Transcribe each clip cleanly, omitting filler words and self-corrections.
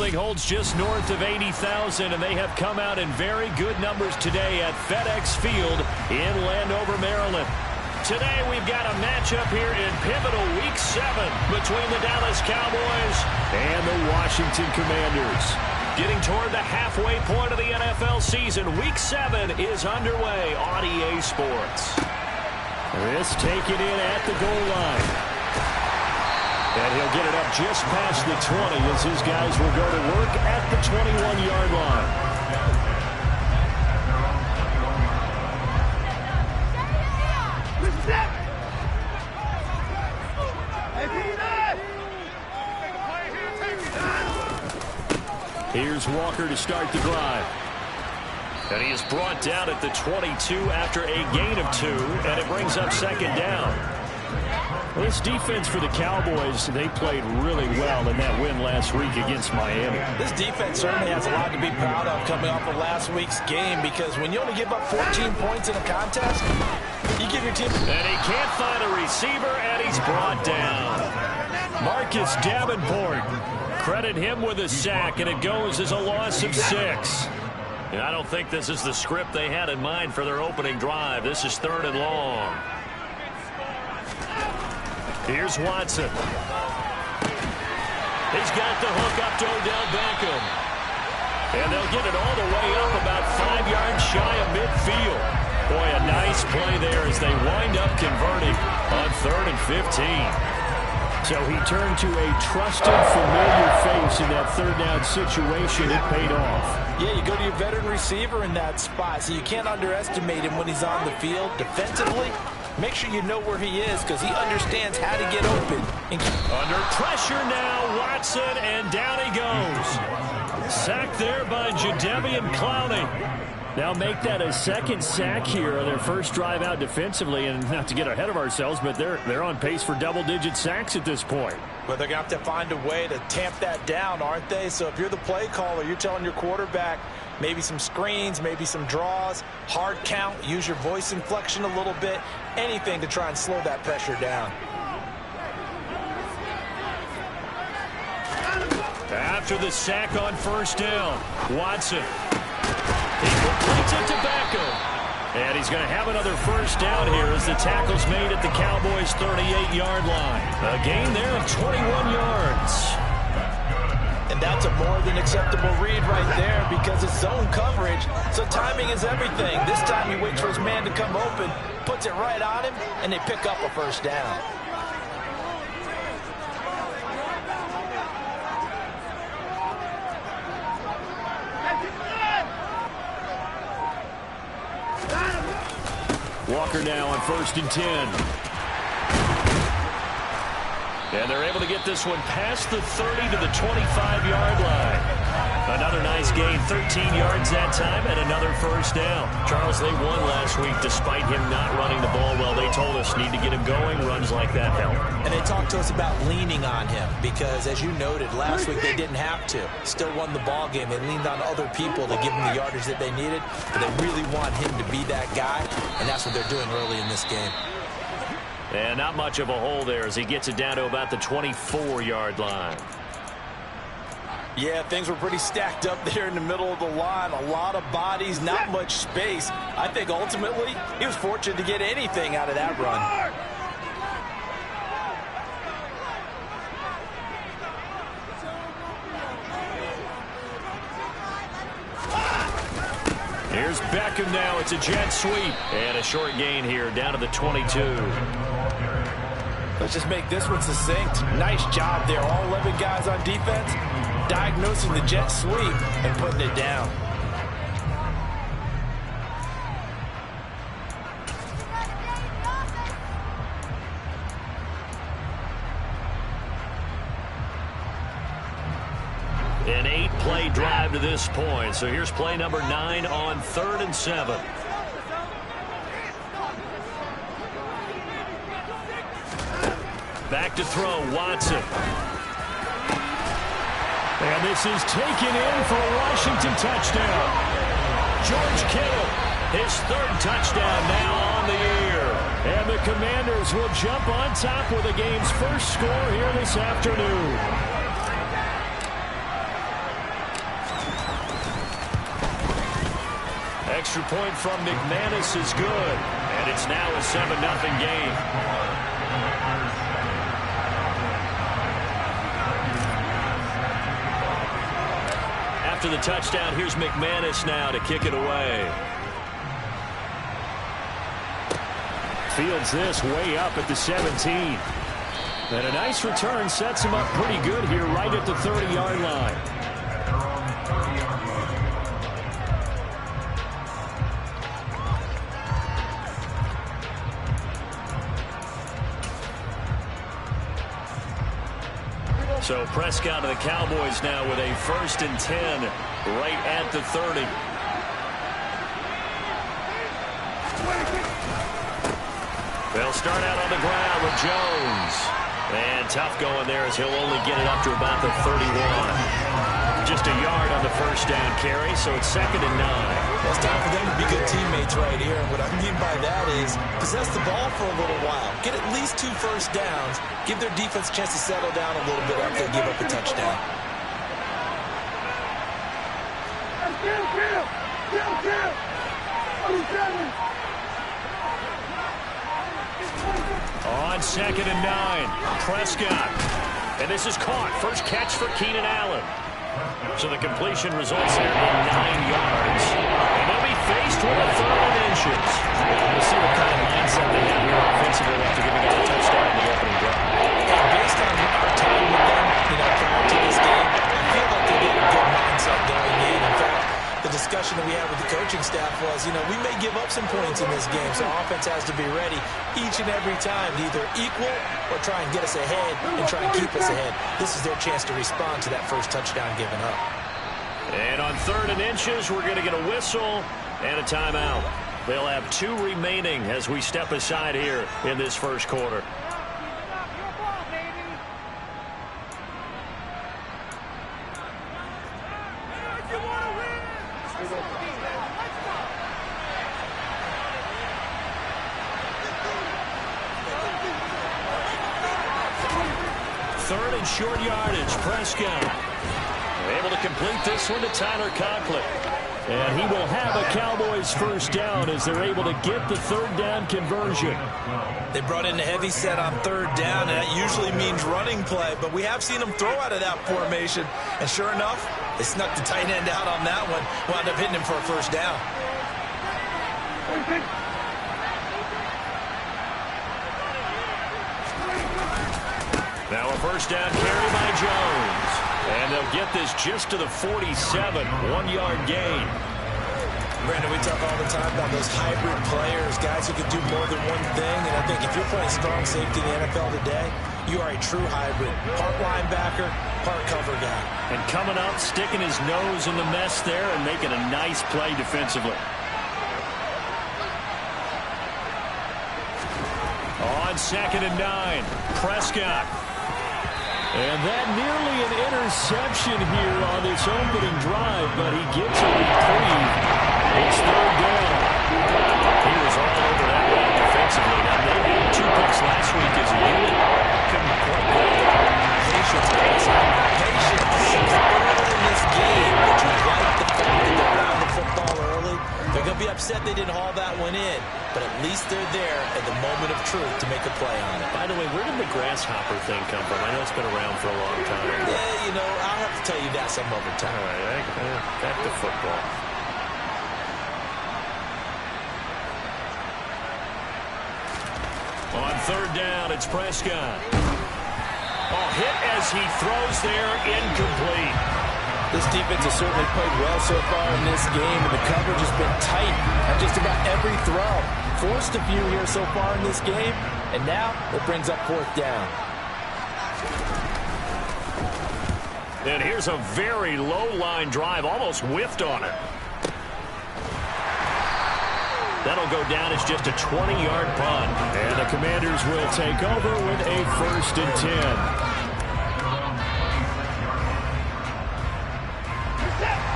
following holds just north of 80,000, and they have come out in very good numbers today at FedEx Field in Landover, Maryland. Today we've got a matchup here in pivotal Week 7 between the Dallas Cowboys and the Washington Commanders. Getting toward the halfway point of the NFL season, Week 7 is underway on EA Sports. This taken in at the goal line. And he'll get it up just past the 20 as his guys will go to work at the 21-yard line. Here's Walker to start the drive. And he is brought down at the 22 after a gain of 2, and it brings up second down. Well, this defense for the Cowboys, they played really well in that win last week against Miami. This defense certainly has a lot to be proud of coming off of last week's game, because when you only give up 14 points in a contest, you give your team... And he can't find a receiver, and he's brought down. Marcus Davenport. Credit him with a sack, and it goes as a loss of 6. And I don't think this is the script they had in mind for their opening drive. This is 3rd and long. Here's Watson. He's got the hook up to Odell Beckham. And they'll get it all the way up about 5 yards shy of midfield. Boy, a nice play there as they wind up converting on 3rd and 15. So he turned to a trusted, familiar face in that 3rd down situation. It paid off. Yeah, you go to your veteran receiver in that spot, so you can't underestimate him when he's on the field. Defensively, make sure you know where he is, because he understands how to get open. Under pressure now, Watson, and down he goes. Sacked there by Jadeveon Clowney. Now make that a 2nd sack here on their first drive out defensively, and not to get ahead of ourselves, but they're on pace for double-digit sacks at this point. Well, they're going to have to find a way to tamp that down, aren't they? So if you're the play caller, you're telling your quarterback maybe some screens, maybe some draws, hard count, use your voice inflection a little bit, anything to try and slow that pressure down. After the sack on 1st down, Watson. He completes it to Beckham. And he's going to have another 1st down here as the tackle's made at the Cowboys' 38-yard line. A gain there of 21 yards. And that's a more than acceptable read right there, because it's zone coverage, so timing is everything. This time he waits for his man to come open, puts it right on him, and they pick up a 1st down. Walker now on 1st and 10. And they're able to get this one past the 30 to the 25-yard line. Another nice gain, 13 yards that time, and another 1st down. Charles, they won last week despite him not running the ball well. They told us need to get him going. Runs like that help. And they talked to us about leaning on him because, as you noted, last week they didn't have to. Still won the ball game. They leaned on other people to give them the yardage that they needed, but they really want him to be that guy, and that's what they're doing early in this game. And not much of a hole there as he gets it down to about the 24-yard line. Yeah, things were pretty stacked up there in the middle of the line. A lot of bodies, not much space. I think ultimately he was fortunate to get anything out of that run. Here's Beckham now. It's a jet sweep. And a short gain here down to the 22. Let's just make this one succinct. Nice job there. All 11 guys on defense diagnosing the jet sweep and putting it down. An 8-play drive to this point. So here's play number 9 on 3rd and 7. Back to throw, Watson. And this is taken in for a Washington touchdown. George Kittle, his 3rd touchdown now on the year. And the Commanders will jump on top with the game's first score here this afternoon. Extra point from McManus is good, and it's now a 7-0 game. After the touchdown, here's McManus now to kick it away. Fields this way up at the 17. And a nice return sets him up pretty good here right at the 30-yard line. So Prescott of the Cowboys now with a 1st and 10 right at the 30. They'll start out on the ground with Jones. And tough going there as he'll only get it up to about the 31. Just a yard on the 1st down carry, so it's 2nd and 9. Well, it's time for them to be good teammates right here. And what I mean by that is possess the ball for a little while. Get at least 2 first downs. Give their defense a chance to settle down a little bit after they give up a touchdown. On 2nd and 9, Prescott. And this is caught. First catch for Keenan Allen. So the completion results there in 9 yards. And they'll be faced with a 3rd and inches. We'll see what kind of mindset they have here offensively after giving up a touchdown in the opening drive. Based on our time with them, prior to this game, I feel like they're getting a good mindset going in. In fact, the discussion that we had with the coaching staff was, we may give up some points in this game, so offense has to be ready each and every time to either equal or try and get us ahead and try and keep us ahead. This is their chance to respond to that first touchdown given up. And on 3rd and inches, we're going to get a whistle and a timeout. They'll have 2 remaining as we step aside here in this first quarter. Short yardage, Prescott able to complete this one to Tyler Conklin. And he will have a Cowboys 1st down as they're able to get the 3rd down conversion. They brought in the heavy set on 3rd down, and that usually means running play, but we have seen them throw out of that formation. And sure enough, they snuck the tight end out on that one, wound up hitting him for a 1st down. Now a 1st down carry by Jones. And they'll get this just to the 47, 1-yard gain. Brandon, we talk all the time about those hybrid players, guys who can do more than one thing. And I think if you're playing strong safety in the NFL today, you are a true hybrid. Part linebacker, part cover guy. And coming up, sticking his nose in the mess there and making a nice play defensively. On 2nd and 9, Prescott. And that nearly an interception here on this opening drive, but he gets a reprieve. It's 3rd down. He was all over that one defensively. Now, they had 2 picks last week as a unit. Couldn't quite get it. Patience, patience. Early in this game, would you like the fact that they're around the football early? They're going to be upset they didn't haul that one in, but at least they're there at the moment of truth to make a play on it. By the way, where did the grasshopper thing come from? I know it's been around for a long time. Yeah, I'll have to tell you that some other time. All right, back to football. On 3rd down, it's Prescott. Oh, hit as he throws there, incomplete. This defense has certainly played well so far in this game, and the coverage has been tight on just about every throw. Forced a few here so far in this game, and now it brings up 4th down. And here's a very low-line drive, almost whiffed on it. That'll go down as just a 20-yard punt. And the Commanders will take over with a 1st and 10.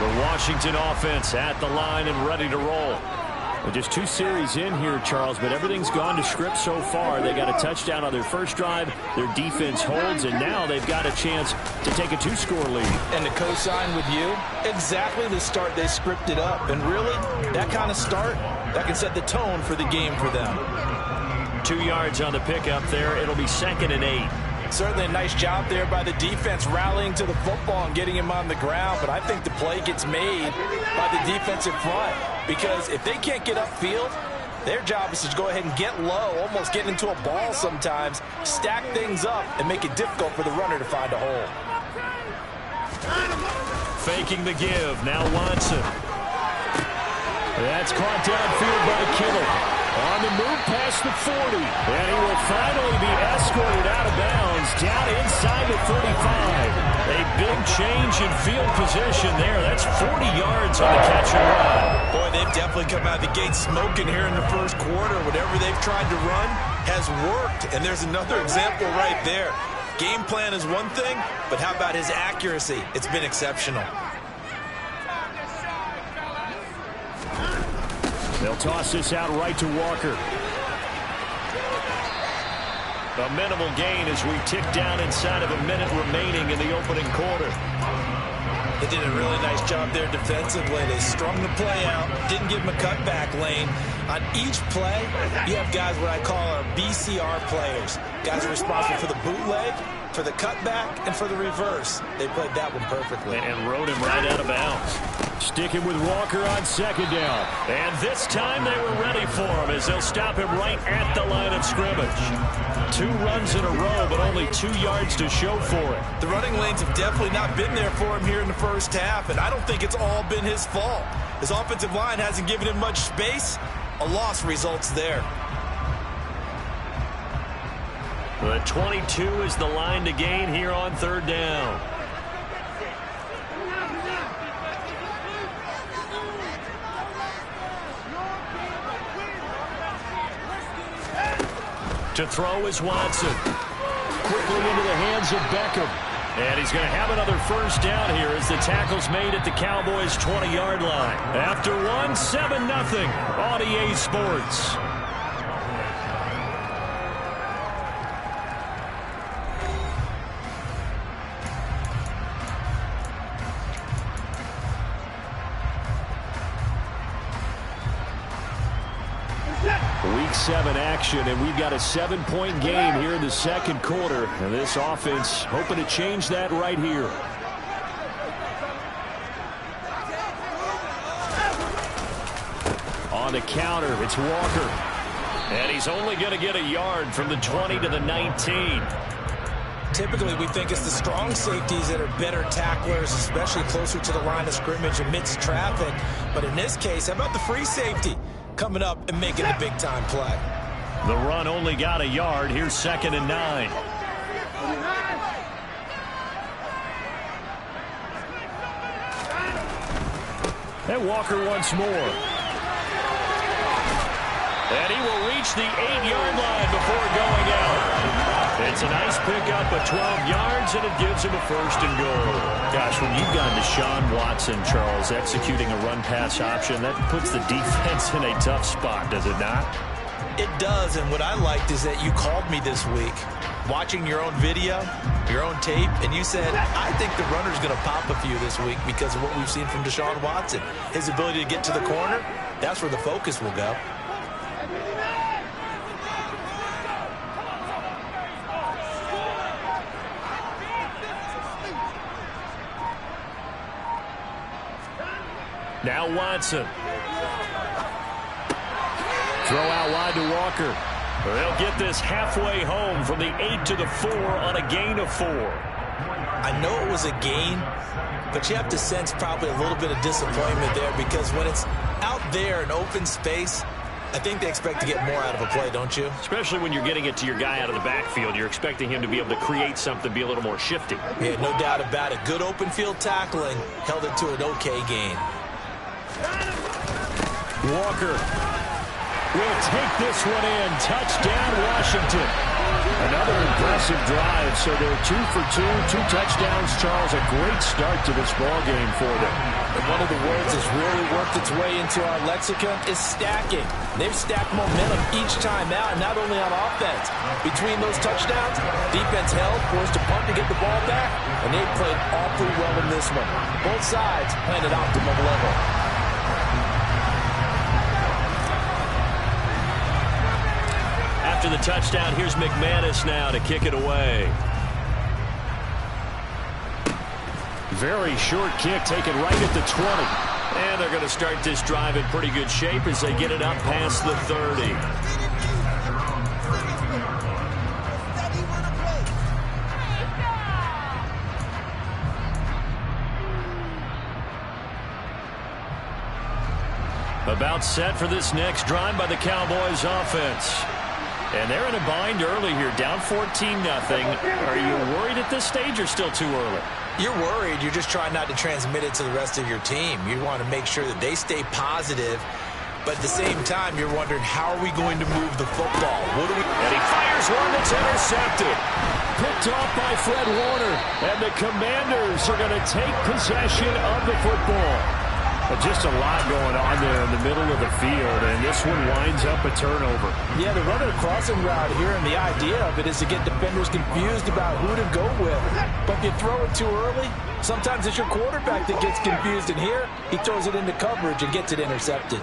The Washington offense at the line and ready to roll. Well, just 2 series in here, Charles, but everything's gone to script so far. They got a touchdown on their first drive. Their defense holds, and now they've got a chance to take a 2-score lead. And to co-sign with you, exactly the start they scripted up. And really, that kind of start, that can set the tone for the game for them. 2 yards on the pickup there. It'll be 2nd and 8. Certainly a nice job there by the defense rallying to the football and getting him on the ground. But I think the play gets made by the defensive front, because if they can't get upfield, their job is to go ahead and get low, almost get into a ball sometimes, stack things up, and make it difficult for the runner to find a hole. Faking the give. Now Watson. That's caught downfield by Kittle. On the move past the 40. And he will finally be escorted out of bounds down inside the 45. A big change in field position there. That's 40 yards on the catch and run. Boy, they've definitely come out of the gate smoking here in the first quarter. Whatever they've tried to run has worked. And there's another example right there. Game plan is one thing, but how about his accuracy? It's been exceptional. They'll toss this out right to Walker. A minimal gain as we tick down inside of a minute remaining in the opening quarter. They did a really nice job there defensively. They strung the play out, didn't give him a cutback lane. On each play, you have guys what I call our BCR players. Guys are responsible for the bootleg, for the cutback, and for the reverse. They played that one perfectly. And rode him right out of bounds. Sticking with Walker on 2nd down. And this time they were ready for him as they'll stop him right at the line of scrimmage. 2 runs in a row, but only 2 yards to show for it. The running lanes have definitely not been there for him here in the first half, and I don't think it's all been his fault. His offensive line hasn't given him much space. A loss results there. The 22 is the line to gain here on 3rd down. To throw is Watson. Quickly into the hands of Beckham. And he's going to have another first down here as the tackle's made at the Cowboys' 20-yard line. After one, 7-0 on EA Sports. Week 7 action, and we've got a 7-point game here in the second quarter. And this offense hoping to change that right here. On the counter, it's Walker. And he's only going to get a yard from the 20 to the 19. Typically, we think it's the strong safeties that are better tacklers, especially closer to the line of scrimmage amidst traffic. But in this case, how about the free safety coming up and making the big-time play? The run only got a yard. Here's 2nd and 9. And Walker once more. And he will reach the 8-yard line before going out. It's a nice pickup of 12 yards, and it gives him a 1st and goal. Gosh, when you've got Deshaun Watson, Charles, executing a run-pass option, that puts the defense in a tough spot, does it not? It does, and what I liked is that you called me this week, watching your own video, your own tape, and you said, I think the runner's going to pop a few this week because of what we've seen from Deshaun Watson. His ability to get to the corner, that's where the focus will go. Now Watson. Throw out wide to Walker. They'll get this halfway home from the 8 to the 4 on a gain of 4. I know it was a gain, but you have to sense probably a little bit of disappointment there because when it's out there in open space, I think they expect to get more out of a play, don't you? Especially when you're getting it to your guy out of the backfield. You're expecting him to be able to create something, be a little more shifty. Yeah, no doubt about it. Good open field tackling held it to an okay gain. Walker will take this one in. Touchdown, Washington. Another impressive drive. So they're 2 for 2, 2 touchdowns, Charles. A great start to this ball game for them. And one of the words that's really worked its way into our lexicon is stacking. They've stacked momentum each time out, and not only on offense. Between those touchdowns, defense held, forced to punt to get the ball back, and they played awfully well in this one. Both sides playing at optimum level. After the touchdown, here's McManus now to kick it away. Very short kick, taken right at the 20. And they're going to start this drive in pretty good shape as they get it up past the 30. About set for this next drive by the Cowboys offense. And they're in a bind early here, down 14-0. Are you worried at this stage or still too early? You're worried. You're just trying not to transmit it to the rest of your team. You want to make sure that they stay positive, but at the same time, you're wondering, how are we going to move the football? And he fires one that's intercepted. Picked off by Fred Warner. And the Commanders are going to take possession of the football. But just a lot going on there in the middle of the field, and this one winds up a turnover. Yeah, they're running a crossing route here, and the idea of it is to get defenders confused about who to go with. But if you throw it too early, sometimes it's your quarterback that gets confused, and here he throws it into coverage and gets it intercepted.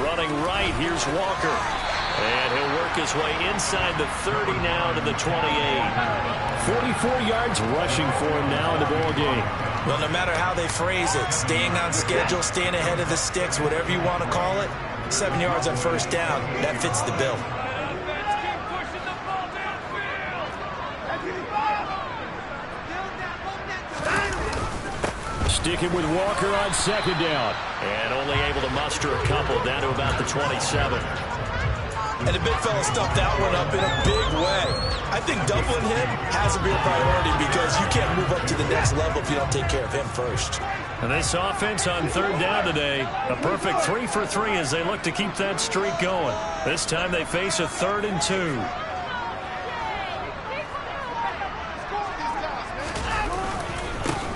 Running right, here's Walker. And he'll work his way inside the 30 now to the 28. 44 yards rushing for him now in the ball game. Well, no matter how they phrase it, staying on schedule, staying ahead of the sticks, whatever you want to call it, 7 yards on first down, that fits the bill. Sticking with Walker on second down. And only able to muster a couple down to about the 27. And the big fella stuffed that one up in a big way. I think doubling him has to be a priority because you can't move up to the next level if you don't take care of him first. And this offense on third down today, a perfect 3 for 3 as they look to keep that streak going. This time they face a 3rd and 2.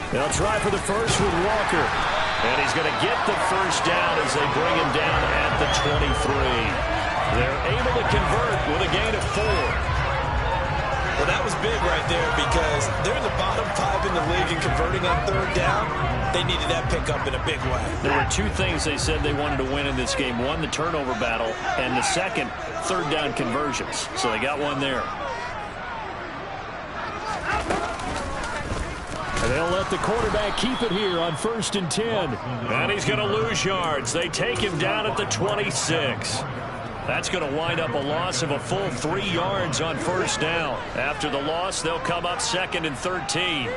They'll try for the first with Walker. And he's going to get the first down as they bring him down at the 23. They're able to convert with a gain of 4. Well, that was big right there because they're in the bottom 5 in the league and converting on third down. They needed that pickup in a big way. There were 2 things they said they wanted to win in this game. One, the turnover battle, and the second, third down conversions. So they got one there. And they'll let the quarterback keep it here on 1st and 10. And he's going to lose yards. They take him down at the 26. That's going to wind up a loss of a full 3 yards on first down. After the loss, they'll come up 2nd and 13.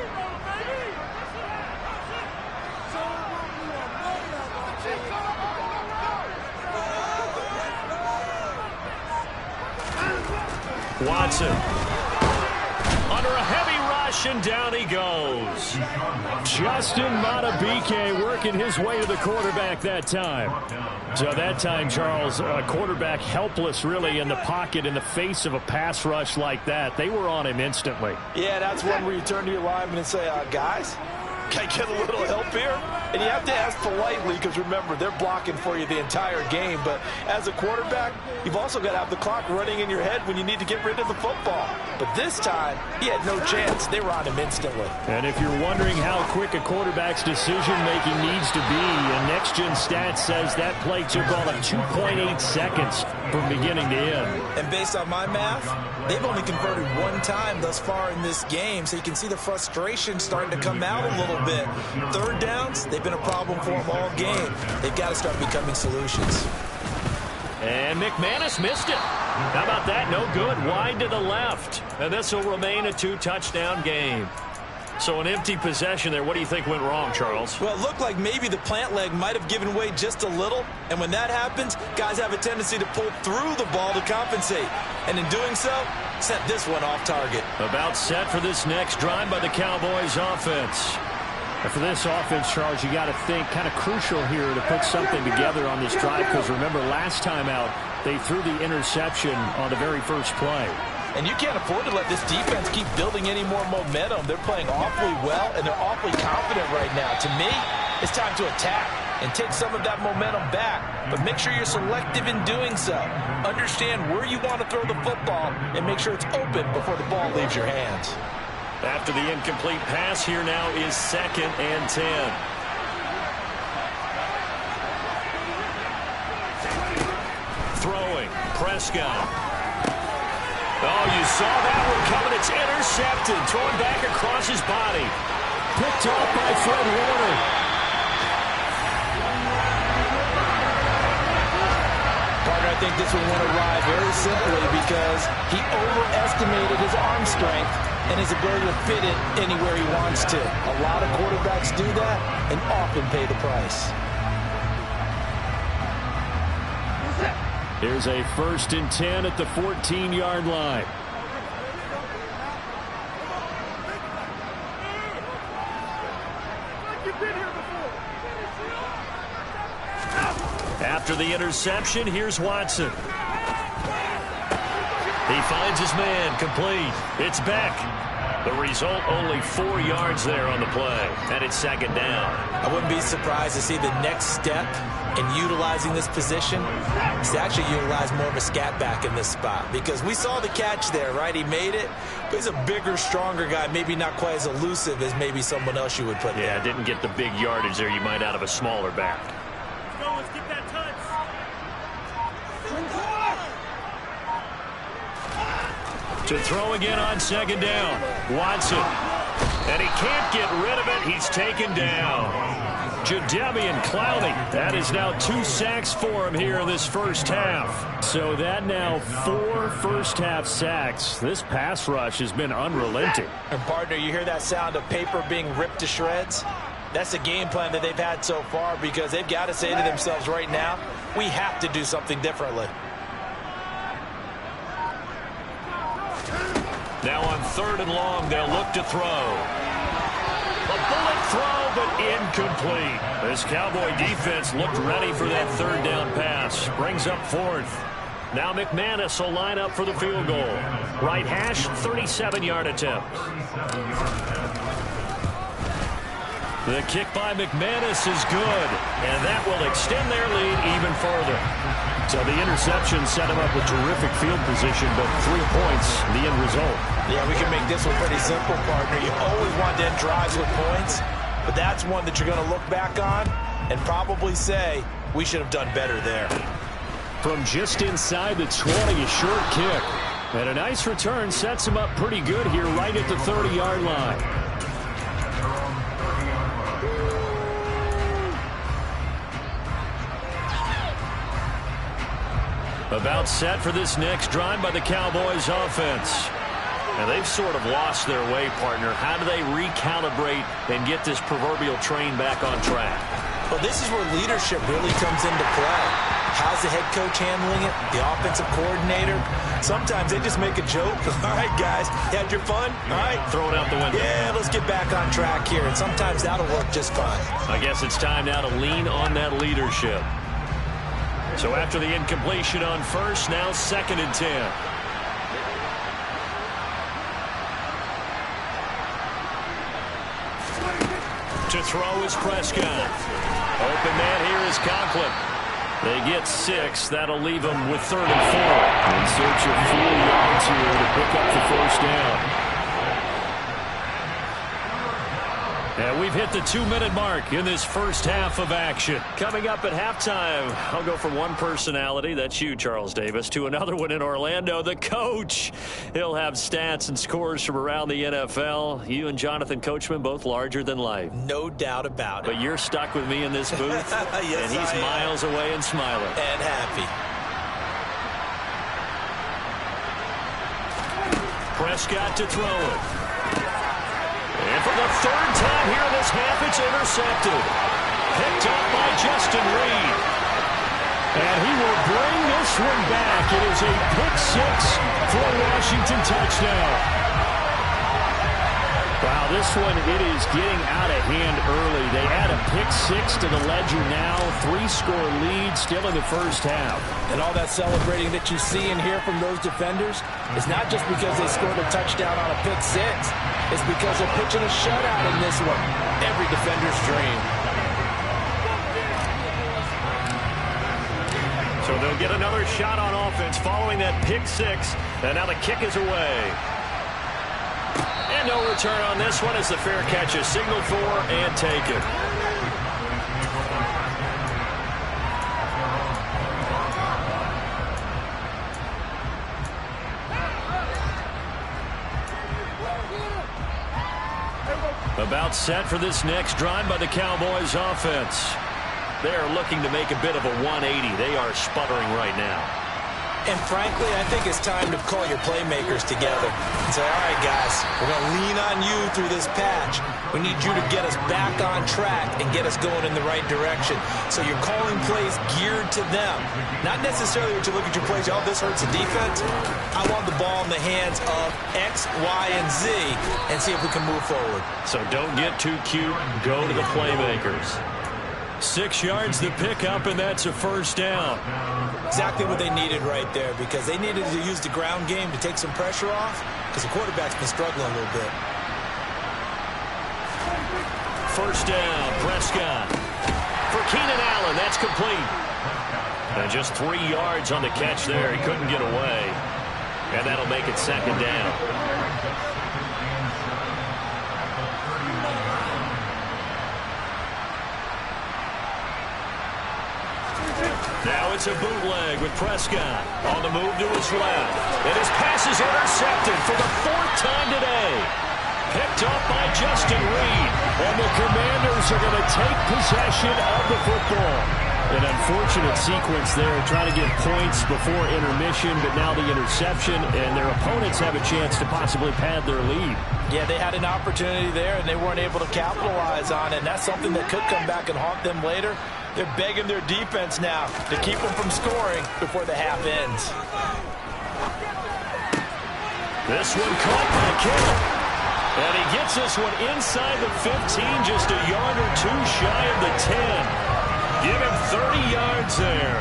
Watson. Under a heavy rush, and down he goes. Justin Madubuike working his way to the quarterback that time. So that time, Charles, a quarterback helpless really in the pocket in the face of a pass rush like that. They were on him instantly. Yeah, that's one where you turn to your lineman and say, guys, can I get a little help here? And you have to ask politely because, remember, they're blocking for you the entire game. But as a quarterback, you've also got to have the clock running in your head when you need to get rid of the football. But this time, he had no chance. They were on him instantly. And if you're wondering how quick a quarterback's decision-making needs to be, a next-gen stat says that play took all of 2.8 seconds from beginning to end. And based on my math, they've only converted 1 time thus far in this game, so you can see the frustration starting to come out a little bit. Third downs, they've been a problem for them all game. They've got to start becoming solutions. And McManus missed it. How about that? No good. Wide to the left. And this will remain a 2-touchdown game. So an empty possession there. What do you think went wrong, Charles? Well, it looked like maybe the plant leg might have given way just a little. And when that happens, guys have a tendency to pull through the ball to compensate. And in doing so, set this one off target. About set for this next drive by the Cowboys offense. And for this offense, Charles, you got to think kind of crucial here to put something together on this drive because remember last time out, they threw the interception on the very first play. And you can't afford to let this defense keep building any more momentum. They're playing awfully well, and they're awfully confident right now. To me, it's time to attack and take some of that momentum back. But make sure you're selective in doing so. Understand where you want to throw the football and make sure it's open before the ball leaves your hands. After the incomplete pass, here now is 2nd and 10. Throwing, Prescott. Oh, you saw that one coming. It's intercepted. Thrown back across his body. Picked off by Fred Warner. Partner, I think this one went awry very simply because he overestimated his arm strength and his ability to fit it anywhere he wants to. A lot of quarterbacks do that and often pay the price. Here's a 1st and 10 at the 14-yard line. After the interception, here's Watson. He finds his man, complete. It's Beck. The result, only 4 yards there on the play, and it's 2nd down. I wouldn't be surprised to see the next step in utilizing this position is to actually utilize more of a scat back in this spot, because we saw the catch there, right? He made it, but he's a bigger, stronger guy, maybe not quite as elusive as maybe someone else you would put Yeah, there. didn't get the big yardage there you might out of a smaller back. Let's get that touch. To throw again on 2nd down. Watson. And he can't get rid of it. He's taken down. Jadeveon Clowney. That is now 2 sacks for him here in this first half. So that now 4 first-half sacks. This pass rush has been unrelenting. And partner, you hear that sound of paper being ripped to shreds? That's the game plan that they've had so far, because they've got to say to themselves right now, we have to do something differently. Now on 3rd and long, they'll look to throw. A bullet throw, but incomplete. This Cowboy defense looked ready for that 3rd down pass. Brings up 4th. Now McManus will line up for the field goal. Right hash, 37-yard attempt. The kick by McManus is good, and that will extend their lead even further. So the interception set him up with terrific field position, but 3 points, the end result. Yeah, we can make this one pretty simple, partner. You always want to end drives with points, but that's one that you're going to look back on and probably say, we should have done better there. From just inside the 20, a short kick. And a nice return sets him up pretty good here right at the 30-yard line. About set for this next drive by the Cowboys offense. And they've sort of lost their way, partner. How do they recalibrate and get this proverbial train back on track? Well, this is where leadership really comes into play. How's the head coach handling it? The offensive coordinator? Sometimes they just make a joke. All right, guys, you had your fun? All right. Throw it out the window. Yeah, let's get back on track here. And sometimes that'll work just fine. I guess it's time now to lean on that leadership. So after the incompletion on 1st, now 2nd and 10. To throw is Prescott. Open man here is Conklin. They get 6. That'll leave them with 3rd and 4. In search of 4 yards here to pick up the 1st down. And we've hit the 2-minute mark in this first half of action. Coming up at halftime, I'll go from one personality, that's you, Charles Davis, to another one in Orlando, the coach. He'll have stats and scores from around the NFL. You and Jonathan Coachman, both larger than life. No doubt about it. But you're stuck with me in this booth, yes, and he's miles away and smiling. And happy. Prescott to throw it. And for the 3rd time here in this half, it's intercepted. Picked up by Justin Reed. And he will bring this one back. It is a pick 6 for a Washington touchdown. Wow, this one, it is getting out of hand early. They add a pick-6 to the ledger now. 3-score lead still in the first half. And all that celebrating that you see and hear from those defenders is not just because they scored a touchdown on a pick-6. It's because they're pitching a shutout in this one. Every defender's dream. So they'll get another shot on offense following that pick-6. And now the kick is away. And no return on this one as the fair catch is signaled for and taken. About set for this next drive by the Cowboys offense. They are looking to make a bit of a 180. They are sputtering right now. And frankly, I think it's time to call your playmakers together and say, all right, guys, we're going to lean on you through this patch. We need you to get us back on track and get us going in the right direction. So you're calling plays geared to them. Not necessarily what you look at your plays, oh, this hurts the defense. I want the ball in the hands of X, Y, and Z and see if we can move forward. So don't get too cute. Go to the playmakers. 6 yards to pick up, and that's a first down. Exactly what they needed right there, because they needed to use the ground game to take some pressure off, because the quarterback's been struggling a little bit. First down, Prescott. For Keenan Allen, that's complete. And just 3 yards on the catch there. He couldn't get away. And that'll make it second down. Now it's a bootleg with Prescott on the move to his left. And his pass is intercepted for the 4th time today. Picked off by Justin Reed. And the Commanders are going to take possession of the football. An unfortunate sequence there, trying to get points before intermission, but now the interception, and their opponents have a chance to possibly pad their lead. Yeah, they had an opportunity there, and they weren't able to capitalize on it. And that's something that could come back and haunt them later. They're begging their defense now to keep them from scoring before the half ends. This one caught by Kittle. And he gets this one inside the 15, just a yard or two shy of the 10. Give him 30 yards there.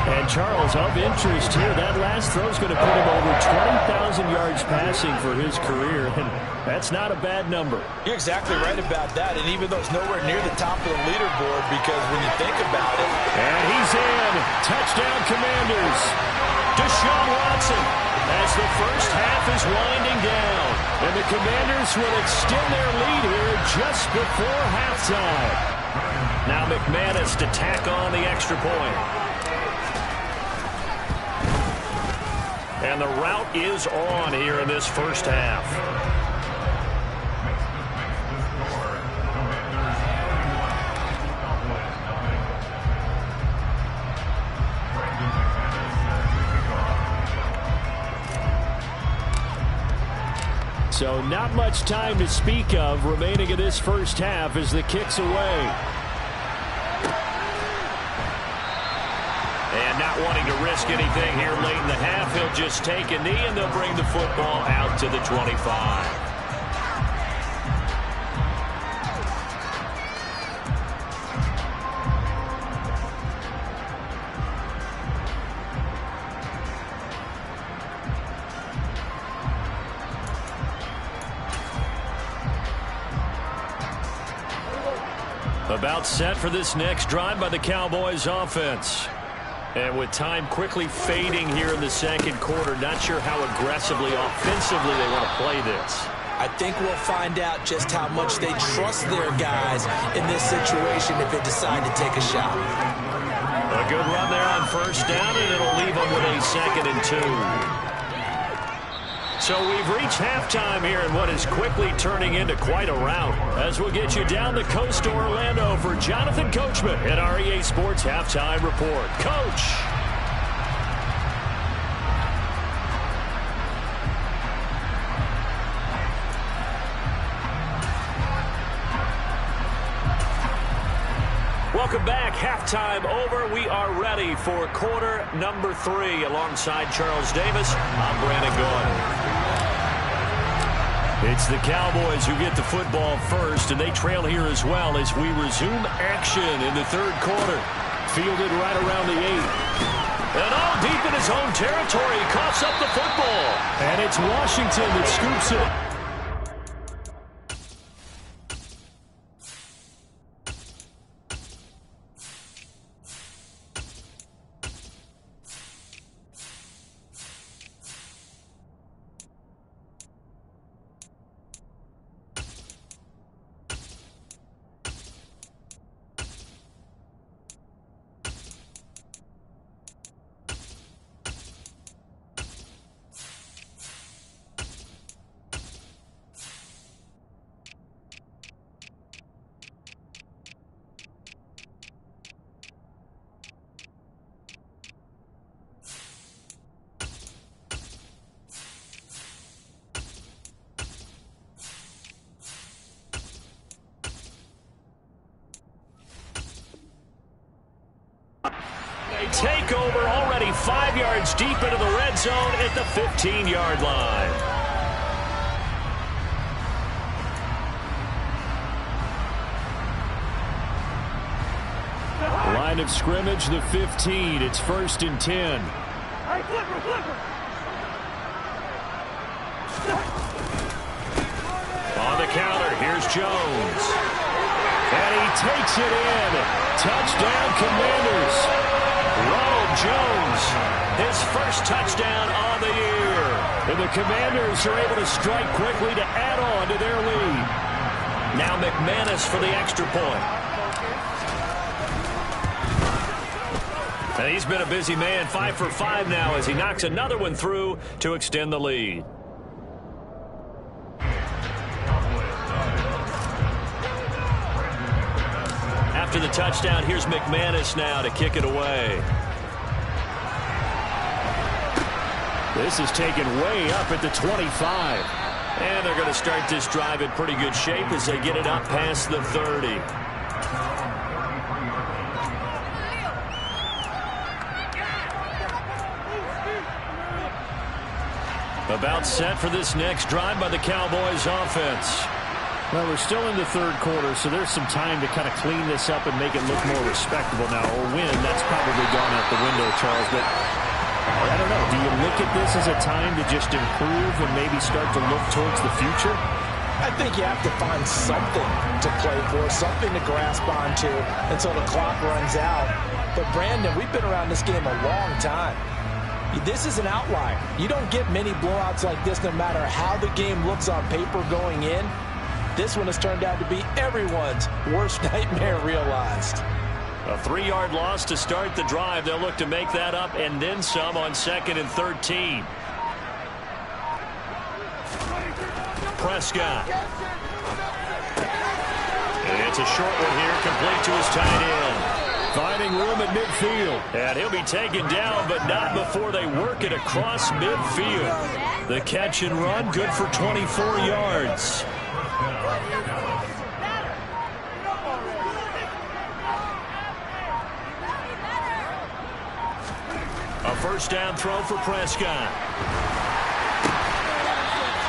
And Charles, of interest here, that last throw is going to put him over 20,000 yards passing for his career. And that's not a bad number. You're exactly right about that. And even though it's nowhere near the top of the leaderboard, because when you think about it. And he's in. Touchdown, Commanders. Deshaun Watson as the first half is winding down. And the Commanders will extend their lead here just before halftime. Now McManus to tack on the extra point. And the route is on here in this first half. So not much time to speak of remaining in this first half as the kick's away. And not wanting to risk anything here late in the half, he'll just take a knee and they'll bring the football out to the 25. About set for this next drive by the Cowboys offense. And with time quickly fading here in the second quarter, not sure how aggressively, offensively they want to play this. I think we'll find out just how much they trust their guys in this situation if they decide to take a shot. A good run there on first down, and it'll leave them with a 2nd and 2. So we've reached halftime here in what is quickly turning into quite a rout. As we'll get you down the coast to Orlando for Jonathan Coachman at our EA Sports Halftime Report. Coach. Welcome back. Halftime over. We are ready for quarter number 3. Alongside Charles Davis, I'm Brandon Gordon. It's the Cowboys who get the football first, and they trail here as well as we resume action in the third quarter. Fielded right around the 8. And all deep in his own territory, he coughs up the football. And it's Washington that scoops it. Takeover already 5 yards deep into the red zone at the 15-yard line. Line of scrimmage, the 15. It's 1st and 10. On the counter, here's Jones. And he takes it in. Touchdown, Commanders. Ronald Jones, his first touchdown on the year. And the Commanders are able to strike quickly to add on to their lead. Now McManus for the extra point. And he's been a busy man, 5 for 5 now as he knocks another one through to extend the lead. After the touchdown, here's McManus now to kick it away. This is taken way up at the 25. And they're going to start this drive in pretty good shape as they get it up past the 30. About set for this next drive by the Cowboys offense. Well, we're still in the third quarter, so there's some time to kind of clean this up and make it look more respectable now. A win, that's probably gone out the window, Charles. But I don't know. Do you look at this as a time to just improve and maybe start to look towards the future? I think you have to find something to play for, something to grasp onto until the clock runs out. But, Brandon, we've been around this game a long time. This is an outlier. You don't get many blowouts like this no matter how the game looks on paper going in. This one has turned out to be everyone's worst nightmare realized. A 3-yard loss to start the drive. They'll look to make that up and then some on 2nd and 13. Prescott. And it's a short one here, complete to his tight end. Finding room at midfield. And he'll be taken down, but not before they work it across midfield. The catch and run, good for 24 yards. A first down throw for Prescott.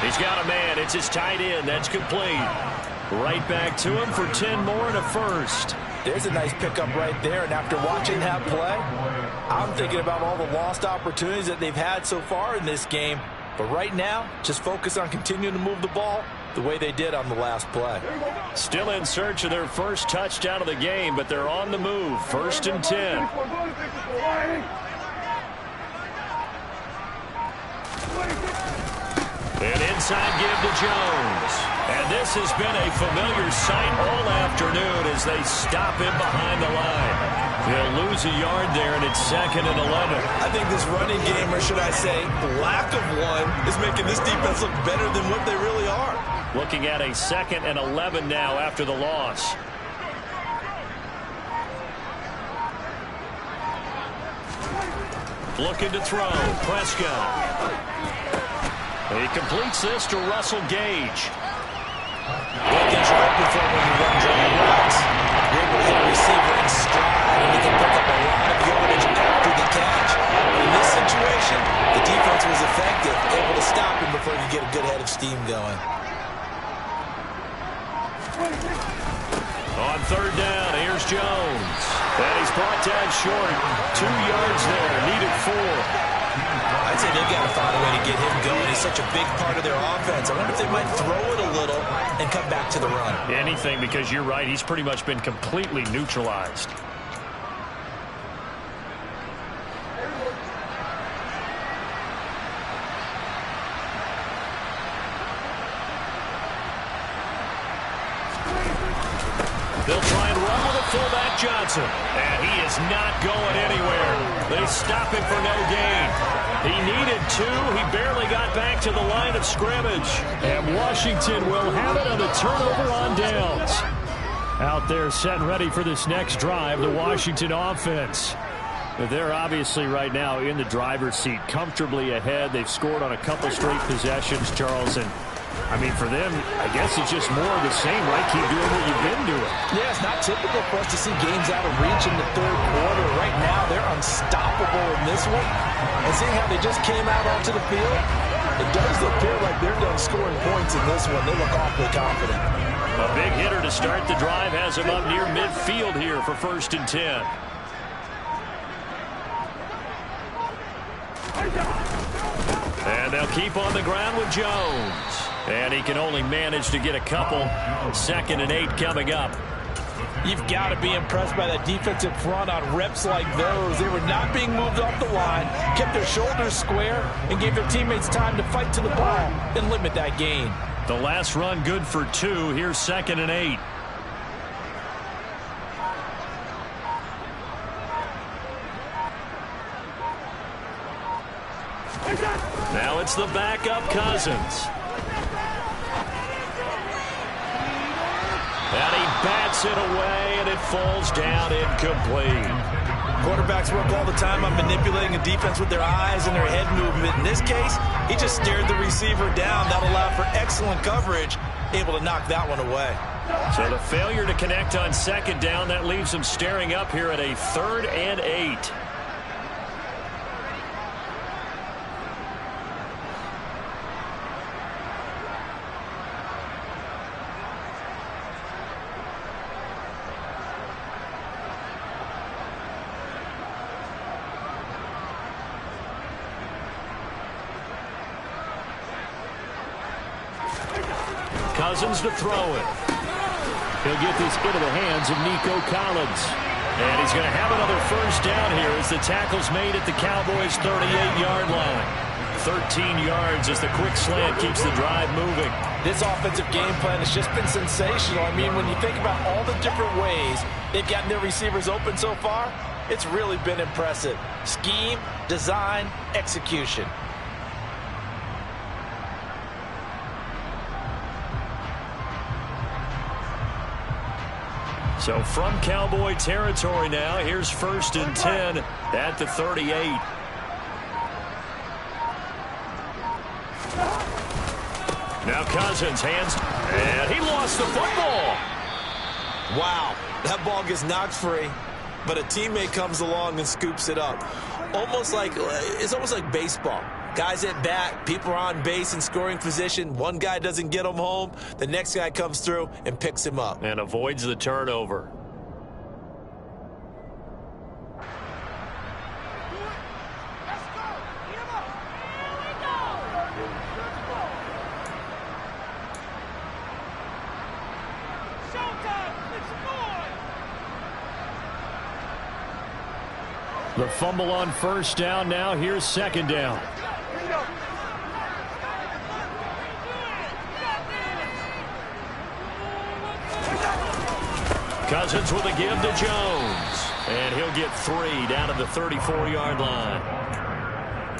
He's got a man. It's his tight end. That's complete. Right back to him for 10 more and a first. There's a nice pickup right there, and after watching that play, I'm thinking about all the lost opportunities that they've had so far in this game. But right now, just focus on continuing to move the ball the way they did on the last play. Still in search of their first touchdown of the game, but they're on the move. 1st and 10. An inside give to Jones. And this has been a familiar sight all afternoon as they stop him behind the line. They'll lose a yard there, and it's 2nd and 11. I think this running game, or should I say lack of one, is making this defense look better than what they really are. Looking at a 2nd and 11 now after the loss. Looking to throw. Prescott. He completes this to Russell Gage. Wilkins right before when you run drag routes. You're able to hit a receiver in stride, and he can pick up a lot of yardage after the catch. In this situation, the defense was effective, able to stop him before you get a good head of steam going. short. 2 yards there. Needed 4. I'd say they've got to find a way to get him going. He's such a big part of their offense. I wonder if they might throw it a little and come back to the run. Anything, because you're right. He's pretty much been completely neutralized. They'll try and run with a fullback Johnson. And he is not going anywhere. They stop him for no gain. He needed 2. He barely got back to the line of scrimmage. And Washington will have it on the turnover on downs. Out there set and ready for this next drive, the Washington offense. They're obviously right now in the driver's seat, comfortably ahead. They've scored on a couple straight possessions, Charles, and I mean, for them, I guess it's just more of the same, right? Keep doing what you've been doing. Yeah, it's not typical for us to see games out of reach in the third quarter. Right now, they're unstoppable in this one. And seeing how they just came out onto the field, it does appear like they're done scoring points in this one. They look awfully confident. A big hitter to start the drive has him up near midfield here for 1st and 10. And they'll keep on the ground with Jones. And he can only manage to get a couple. 2nd and 8 coming up. You've got to be impressed by that defensive front on reps like those. They were not being moved off the line, kept their shoulders square, and gave their teammates time to fight to the ball and limit that gain. The last run good for 2. Here's 2nd and 8. Now it's the backup Cousins. And he bats it away, and it falls down incomplete. Quarterbacks work all the time on manipulating a defense with their eyes and their head movement. In this case, he just stared the receiver down. That allowed for excellent coverage, able to knock that one away. So the failure to connect on 2nd down, that leaves him staring up here at a 3rd and 8. Cousins to throw it. He'll get this into the hands of Nico Collins. And he's going to have another 1st down here as the tackle's made at the Cowboys' 38-yard line. 13 yards as the quick slant keeps the drive moving. This offensive game plan has just been sensational. I mean, when you think about all the different ways they've gotten their receivers open so far, it's really been impressive. Scheme, design, execution. So from Cowboy territory now, here's 1st and 10 at the 38. Now Cousins hands, and he lost the football. Wow, that ball gets knocked free, but a teammate comes along and scoops it up. It's almost like baseball. Guys at bat, people are on base in scoring position. One guy doesn't get him home. The next guy comes through and picks him up. And avoids the turnover. The fumble on 1st down now. Here's 2nd down. Cousins with a give to Jones. And he'll get 3 down to the 34-yard line.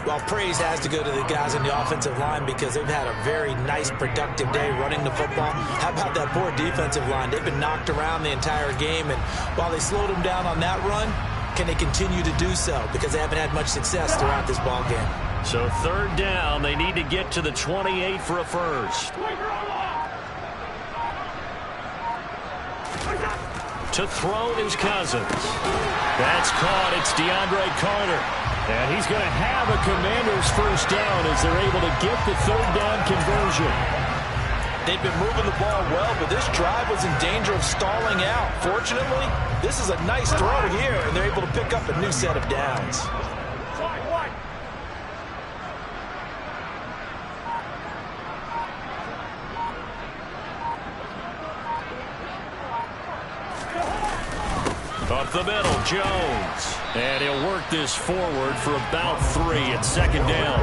Well, praise has to go to the guys on the offensive line because they've had a very nice, productive day running the football. How about that poor defensive line? They've been knocked around the entire game, and while they slowed them down on that run, can they continue to do so? Because they haven't had much success throughout this ball game. So 3rd down, they need to get to the 28 for a 1st. To throw is Cousins. That's caught. It's DeAndre Carter. And he's going to have a Commanders 1st down as they're able to get the 3rd down conversion. They've been moving the ball well, but this drive was in danger of stalling out. Fortunately, this is a nice throw here, and they're able to pick up a new set of downs. Up the middle, Jones. And he'll work this forward for about 3 at second down.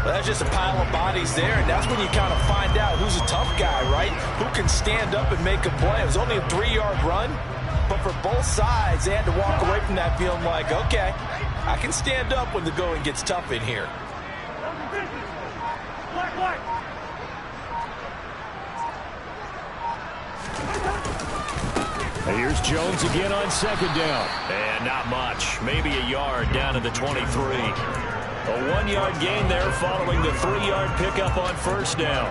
Well, that's just a pile of bodies there, and that's when you kind of find out who's a tough guy, right? Who can stand up and make a play. It was only a 3-yard run, but for both sides, they had to walk away from that feeling like, okay, I can stand up when the going gets tough in here. Here's Jones again on second down. And not much. Maybe a yard down to the 23. A 1-yard gain there following the 3-yard pickup on first down.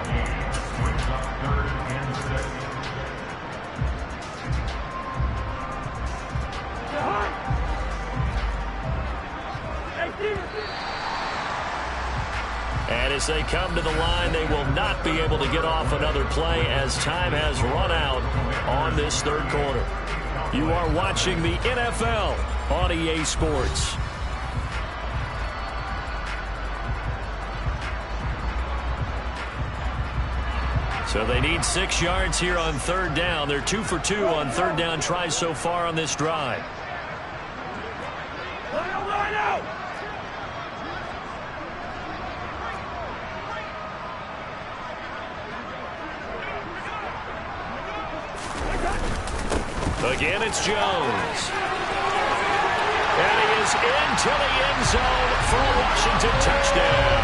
And as they come to the line, they will not be able to get off another play as time has run out on this third quarter. You are watching the NFL on EA Sports. So they need 6 yards here on third down. They're 2 for 2 on third down tries so far on this drive. Again, it's Jones. And he is into the end zone for a Washington touchdown.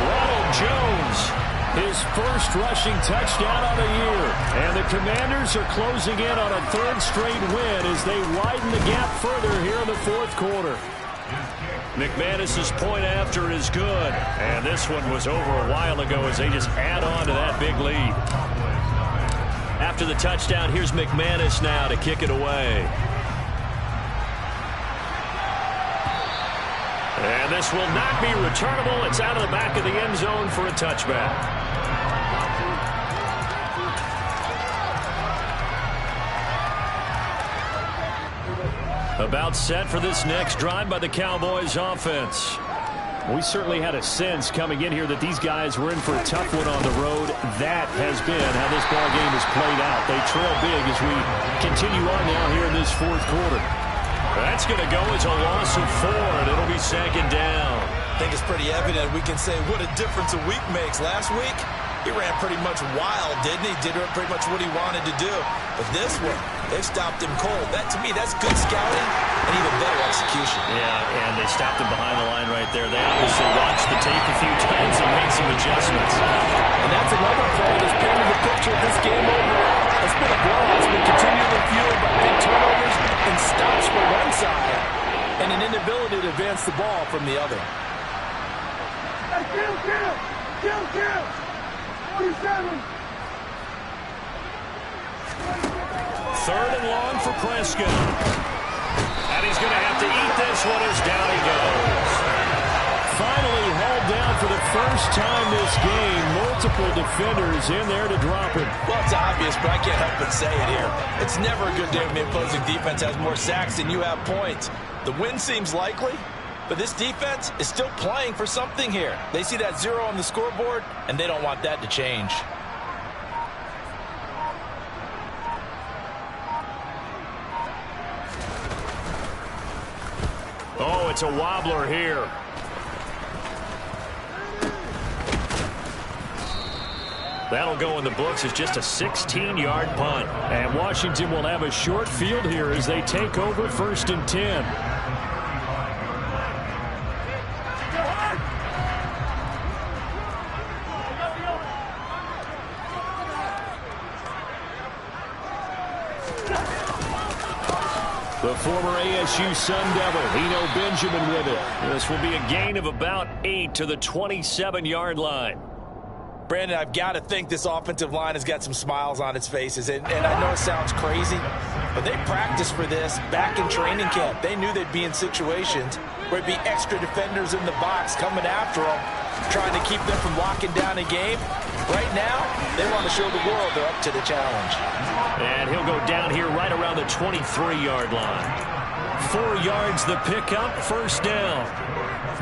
Ronald Jones, his first rushing touchdown of the year. And the Commanders are closing in on a 3rd straight win as they widen the gap further here in the 4th quarter. McManus's point after is good. And this one was over a while ago as they just add on to that big lead. After the touchdown, here's McManus now to kick it away. And this will not be returnable. It's out of the back of the end zone for a touchback. About set for this next drive by the Cowboys offense. We certainly had a sense coming in here that these guys were in for a tough one on the road. That has been how this ball game has played out. They trail big as we continue on now here in this 4th quarter. That's going to go as a loss of 4, and it'll be second down. I think it's pretty evident we can say what a difference a week makes. Last week, he ran pretty much wild, didn't he? Did pretty much what he wanted to do. But this one, they stopped him cold. That, to me, that's good scouting and even better execution. Yeah, and they stopped him behind the line right there. They obviously watched the tape a few times and made some adjustments. And that's another play that's painted the picture of this game overall. It's been a blowout. It's been continually fueled by big turnovers and stops for one side and an inability to advance the ball from the other. Kill! 47. 3rd and long for Prescott. And he's going to have to eat this one as down he goes. Finally hauled down for the first time this game. Multiple defenders in there to drop him. Well, it's obvious, but I can't help but say it here. It's never a good day when the opposing defense has more sacks than you have points. The win seems likely, but this defense is still playing for something here. They see that 0 on the scoreboard, and they don't want that to change. Oh, it's a wobbler here. That'll go in the books as just a 16-yard punt. And Washington will have a short field here as they take over 1st and 10. The former ASU Sun Devil, Eno Benjamin with it. This will be a gain of about 8 to the 27-yard line. Brandon, I've got to think this offensive line has got some smiles on its faces. And I know it sounds crazy, But they practiced for this back in training camp. They knew they'd be in situations where there'd be extra defenders in the box coming after them, trying to keep them from locking down a game. Right now, they want to show the world they're up to the challenge. And he'll go down here right around the 23-yard line. 4 yards the pickup, first down.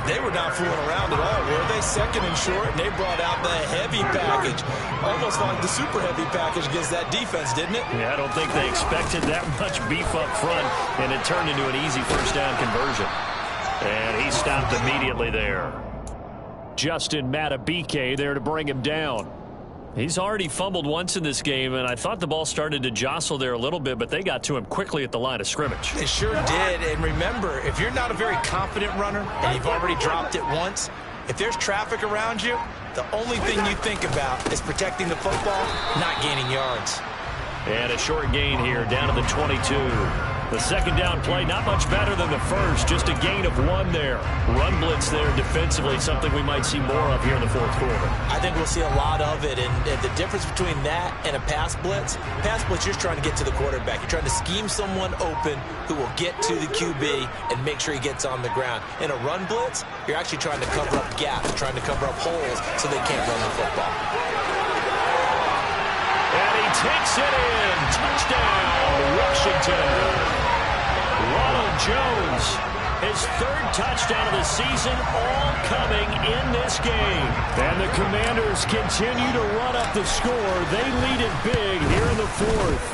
They were not fooling around at all, were they? Second and short, and they brought out the heavy package. Almost like the super heavy package against that defense, didn't it? Yeah, I don't think they expected that much beef up front, and it turned into an easy first down conversion. And he stopped immediately there. Justin Matabike there to bring him down. He's already fumbled once in this game, and I thought the ball started to jostle there a little bit, but they got to him quickly at the line of scrimmage. They sure did, and remember, if you're not a very confident runner and you've already dropped it once, if there's traffic around you, the only thing you think about is protecting the football, not gaining yards. And a short gain here down to the 22. The second down play, not much better than the first, just a gain of 1 there. Run blitz there defensively, something we might see more of here in the fourth quarter. I think we'll see a lot of it, and the difference between that and a pass blitz, you're just trying to get to the quarterback. You're trying to scheme someone open who will get to the QB and make sure he gets on the ground. In a run blitz, you're actually trying to cover up gaps, trying to cover up holes so they can't run the football. And he takes it in. Touchdown, Washington. Ronald Jones, his 3rd touchdown of the season, all coming in this game. And the Commanders continue to run up the score. They lead it big here in the 4th.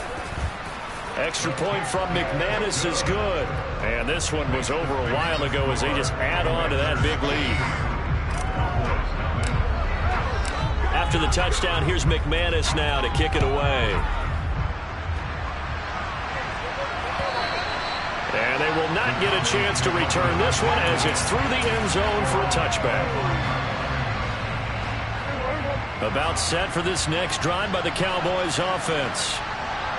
Extra point from McManus is good. And this one was over a while ago as they just add on to that big lead. After the touchdown, here's McManus now to kick it away. And they will not get a chance to return this one as it's through the end zone for a touchback. About set for this next drive by the Cowboys offense.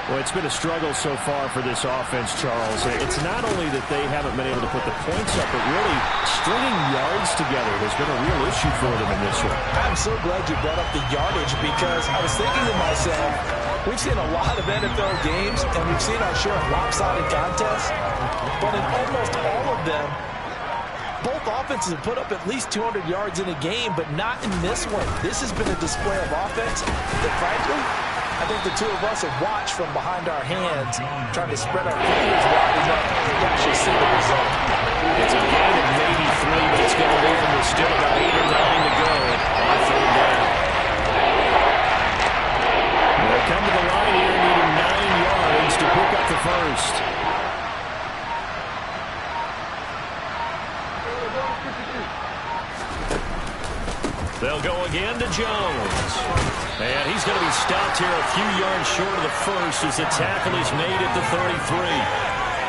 Well, it's been a struggle so far for this offense, Charles. It's not only that they haven't been able to put the points up, but really stringing yards together has been a real issue for them in this one. I'm so glad you brought up the yardage because I was thinking to myself, we've seen a lot of NFL games and we've seen our share of lopsided contests, but in almost all of them, both offenses have put up at least 200 yards in a game, but not in this one. This has been a display of offense that, frankly, I think the two of us have watched from behind our hands, trying to spread our fingers wide enough to actually see the result. It's a gain of maybe 3, but it's going to leave them with still about 8 or 9 to go on 3rd down. They'll come to the line here, needing 9 yards to pick up the first. They'll go again to Jones. And he's going to be stopped here a few yards short of the first as the tackle is made at the 33.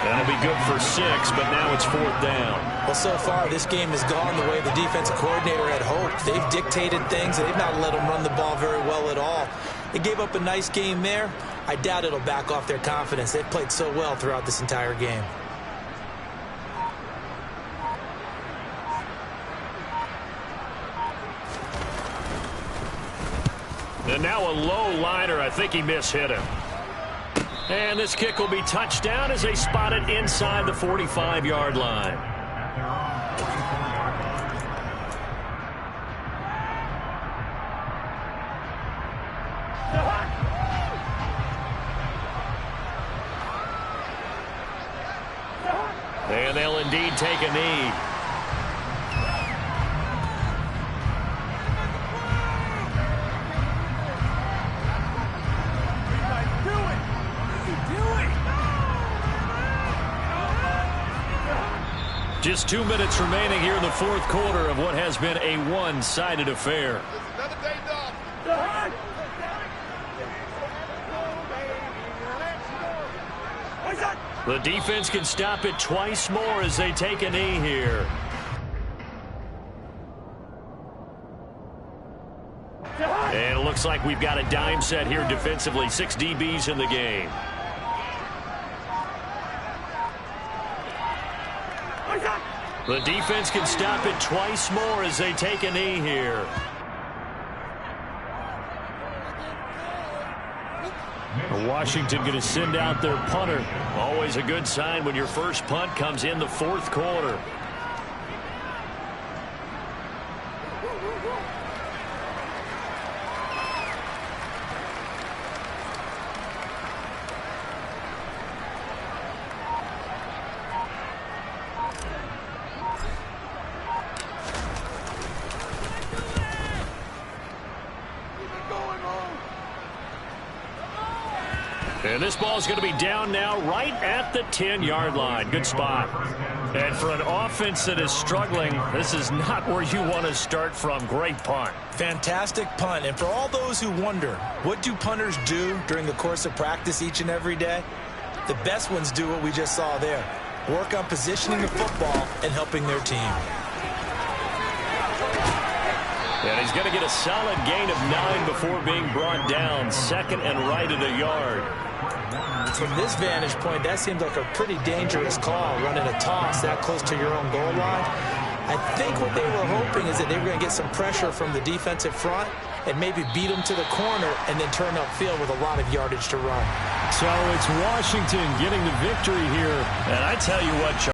That'll be good for 6, but now it's 4th down. Well, so far, this game has gone the way the defensive coordinator had hoped. They've dictated things. They've not let them run the ball very well at all. They gave up a nice game there. I doubt it'll back off their confidence. They've played so well throughout this entire game. And now a low liner. I think he mishit him. And this kick will be touchdown as they spot it inside the 45-yard line. And they'll indeed take a knee. Just 2 minutes remaining here in the 4th quarter of what has been a one-sided affair. The defense can stop it twice more as they take a knee here. And it looks like we've got a dime set here defensively. 6 DBs in the game. The defense can stop it twice more as they take a knee here. Washington going to send out their punter. Always a good sign when your first punt comes in the fourth quarter. And this ball is going to be down now right at the 10-yard line. Good spot. And for an offense that is struggling, this is not where you want to start from. Great punt. Fantastic punt. And for all those who wonder, what do punters do during the course of practice each and every day? The best ones do what we just saw there. Work on positioning the football and helping their team. And he's going to get a solid gain of 9 before being brought down. Second and right at a yard. From this vantage point, that seems like a pretty dangerous call, running a toss that close to your own goal line. I think what they were hoping is that they were going to get some pressure from the defensive front and maybe beat them to the corner and then turn upfield with a lot of yardage to run. So it's Washington getting the victory here. And I tell you what,